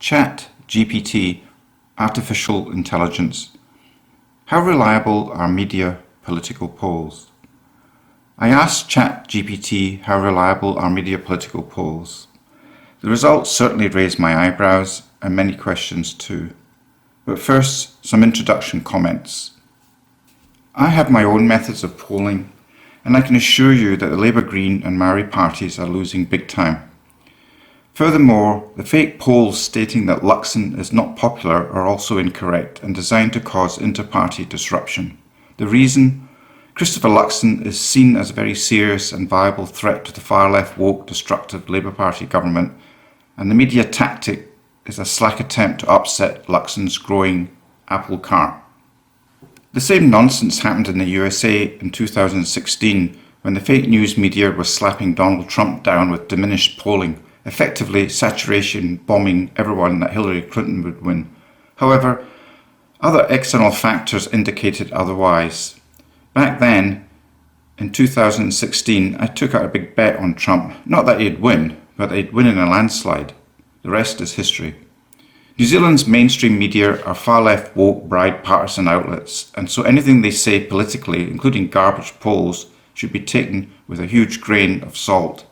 ChatGPT, artificial intelligence. How reliable are media political polls? I asked ChatGPT how reliable are media political polls. The results certainly raised my eyebrows and many questions too. But first, some introduction comments. I have my own methods of polling, and I can assure you that the Labour Green and Maori parties are losing big time. Furthermore, the fake polls stating that Luxon is not popular are also incorrect and designed to cause inter-party disruption. The reason? Christopher Luxon is seen as a very serious and viable threat to the far-left woke destructive Labour Party government, and the media tactic is a slack attempt to upset Luxon's growing apple cart. The same nonsense happened in the USA in 2016 when the fake news media was slapping Donald Trump down with diminished polling, effectively saturation bombing everyone that Hillary Clinton would win. However, other external factors indicated otherwise. Back then, in 2016, I took out a big bet on Trump. Not that he'd win, but he'd win in a landslide. The rest is history. New Zealand's mainstream media are far-left woke bride partisan outlets, and so anything they say politically, including garbage polls, should be taken with a huge grain of salt.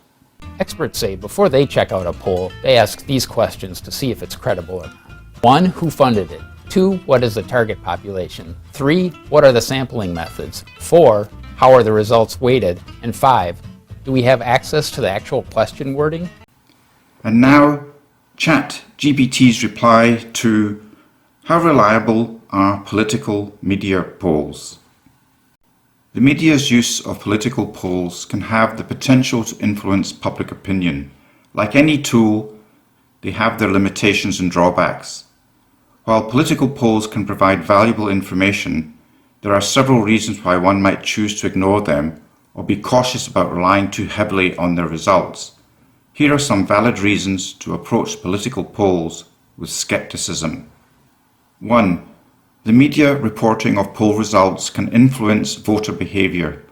Experts say before they check out a poll, they ask these questions to see if it's credible or not. 1. Who funded it? 2. What is the target population? 3. What are the sampling methods? 4. How are the results weighted? And 5. Do we have access to the actual question wording? And now, ChatGPT's reply to how reliable are political media polls? The media's use of political polls can have the potential to influence public opinion. Like any tool, they have their limitations and drawbacks. While political polls can provide valuable information, there are several reasons why one might choose to ignore them or be cautious about relying too heavily on their results. Here are some valid reasons to approach political polls with skepticism. 1. The media reporting of poll results can influence voter behaviour.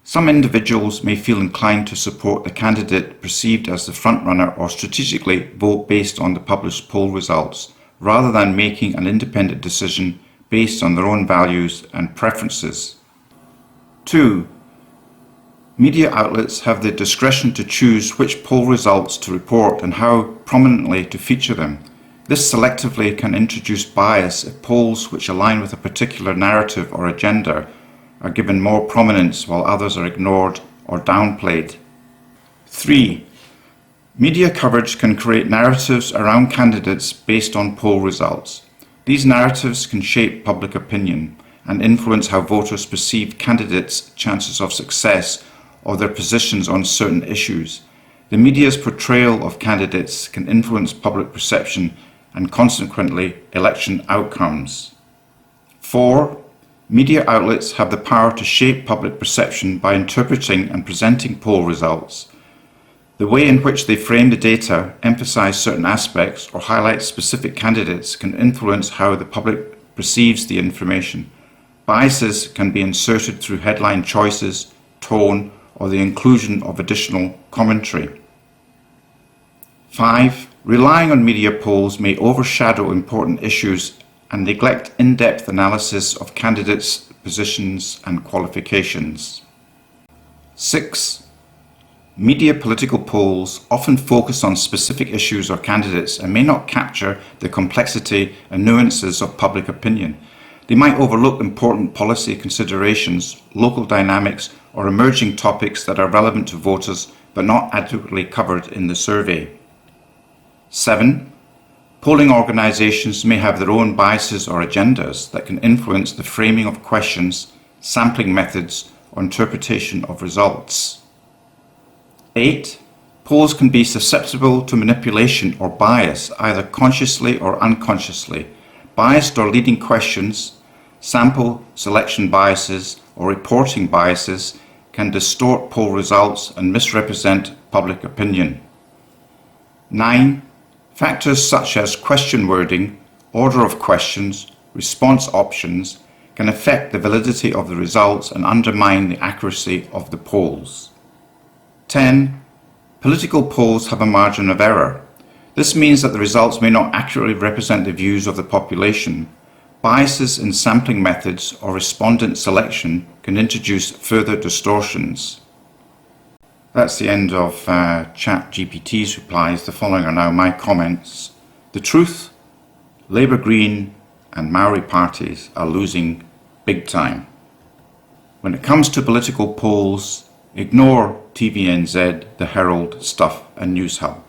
Some individuals may feel inclined to support the candidate perceived as the frontrunner or strategically vote based on the published poll results, rather than making an independent decision based on their own values and preferences. 2. Media outlets have the discretion to choose which poll results to report and how prominently to feature them. This selectively can introduce bias if polls which align with a particular narrative or agenda are given more prominence while others are ignored or downplayed. 3. Media coverage can create narratives around candidates based on poll results. These narratives can shape public opinion and influence how voters perceive candidates' chances of success or their positions on certain issues. The media's portrayal of candidates can influence public perception and consequently election outcomes. 4. Media outlets have the power to shape public perception by interpreting and presenting poll results. The way in which they frame the data, emphasize certain aspects, or highlight specific candidates can influence how the public perceives the information. Biases can be inserted through headline choices, tone, or the inclusion of additional commentary. 5. Relying on media polls may overshadow important issues and neglect in-depth analysis of candidates' positions and qualifications. 6. Media political polls often focus on specific issues or candidates and may not capture the complexity and nuances of public opinion. They might overlook important policy considerations, local dynamics, or emerging topics that are relevant to voters but not adequately covered in the survey. 7. Polling organisations may have their own biases or agendas that can influence the framing of questions, sampling methods, or interpretation of results. 8. Polls can be susceptible to manipulation or bias, either consciously or unconsciously. Biased or leading questions, sample selection biases, or reporting biases can distort poll results and misrepresent public opinion. 9. Factors such as question wording, order of questions, response options can affect the validity of the results and undermine the accuracy of the polls. 10. Political polls have a margin of error. This means that the results may not accurately represent the views of the population. Biases in sampling methods or respondent selection can introduce further distortions. That's the end of ChatGPT's replies. The following are now my comments. The truth: Labour, Green and Maori parties are losing big time. When it comes to political polls, ignore TVNZ, The Herald, Stuff and News Hub.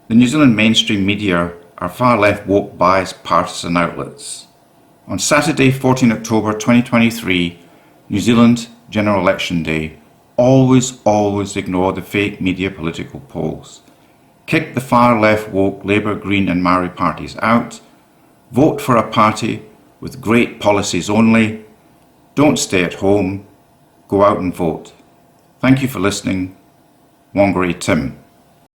The New Zealand mainstream media are far left woke biased partisan outlets. On Saturday, 14 October 2023, New Zealand General Election Day, always ignore the fake media political polls. Kick the far left woke Labour, Green and Maori parties out. Vote for a party with great policies only. Don't stay at home. Go out and vote. Thank you for listening. Wangari Tim.